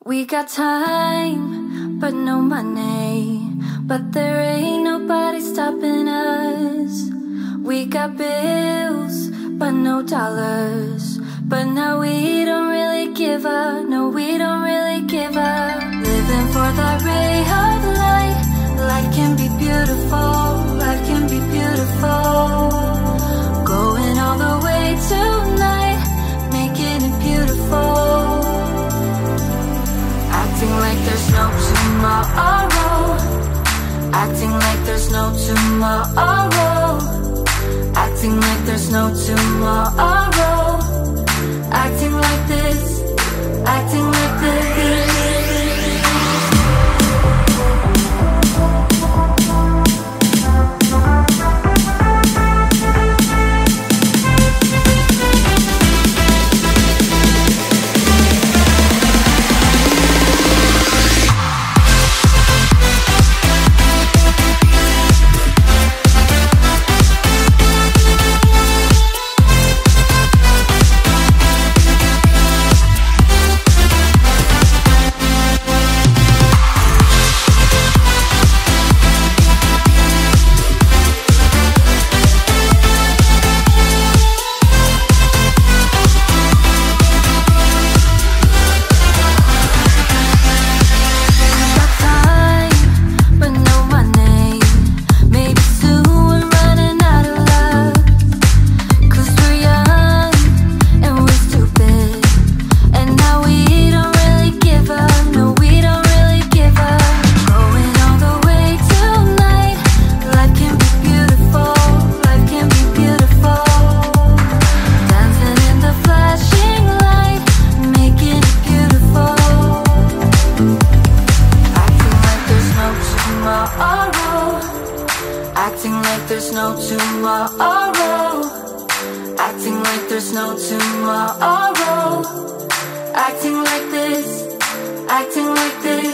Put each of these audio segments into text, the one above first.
We got time, but no money. But there ain't nobody stopping us. We got bills, but no dollars. But now we don't really give up. No, we don't really give up. Living for the ray of light. Life can be beautiful. Life can be beautiful. Going all the way tonight, making it beautiful. Acting like there's no tomorrow. Acting like there's no tomorrow. Acting like there's no tomorrow. Acting like this. Acting like this. Acting like there's no tomorrow. Acting like there's no tomorrow. Acting like this. Acting like this.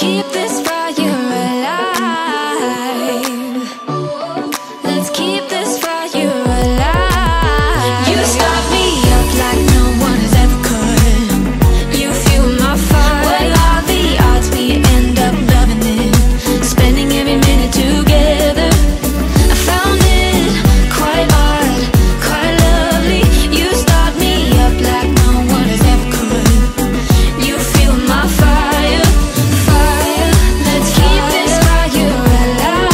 keep this fire alive. Let's keep this fire alive. You start me up like no one has ever could. You fuel my fire. What are the odds we end up loving it, spending every minute together? I found it quite odd, quite lovely. You start me up like no one has ever could. You fuel my fire, fire. Let's keep this fire alive.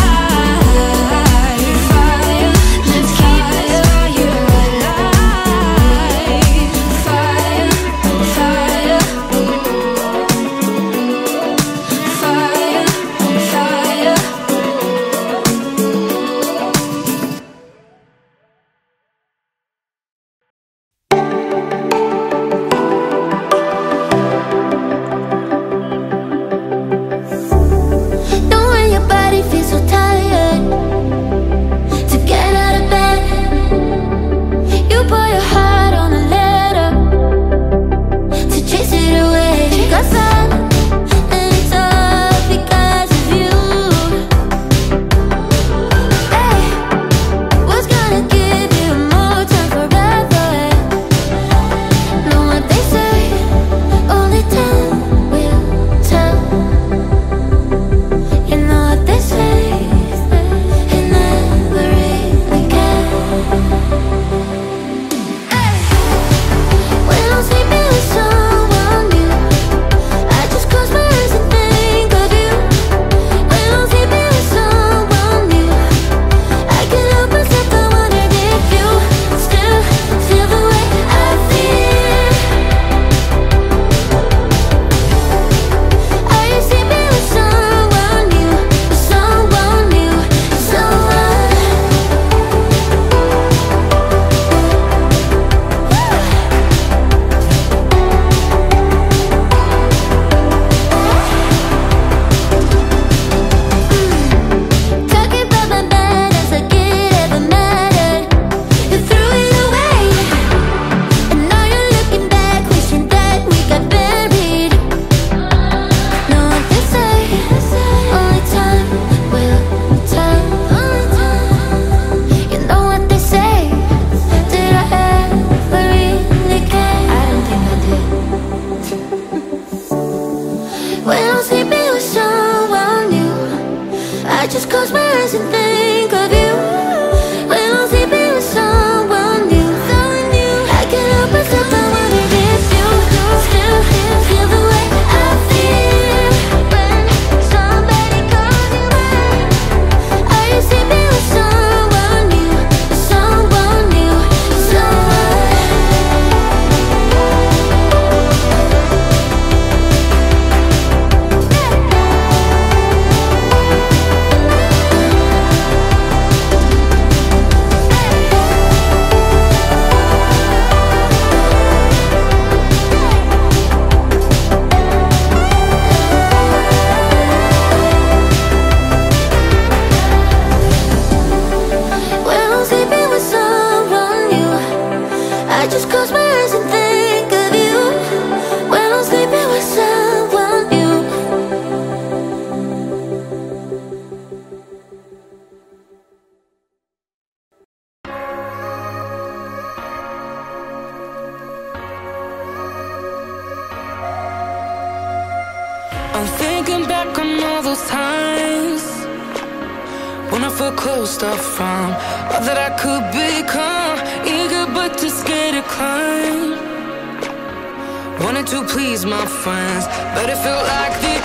Fire. Let's keep this fire alive. Fire, fire. Fire, fire. Know when your body feels so tired to get out of bed, you put your heart on a letter to chase it away. Got sad and it's all because of you. Hey, what's gonna give you more time forever? Know what they say, only time will tell. You know what they say, it never really can. When I'm sleeping with someone new, I just close my eyes and think of you. When I'm sleeping with someone new, I can't help myself, I wondered if you still feel the way I feel. Are you sleeping with someone new, with someone new, someone? Talking about my bad as like it ever mattered. You threw it away, and now you're looking back, wishing that we got buried. Know what they say, only time will tell. You know what they say, did I ever really care? I don't think I did. When I'm sleeping with someone new, I just close my eyes and think of you. When I'm sleeping with someone new, I can't help myself, I wondered if you still feel the way I feel when somebody calls you mine. Are you sleeping with someone new, with someone new, someone? When I'm sleeping with someone new, I just close my eyes and think of you. When I'm sleeping with someone new. I'm thinking back on all those times when I felt closed off from all that I could become. Eager but too scared to climb. Wanted to please my friends, but it felt like the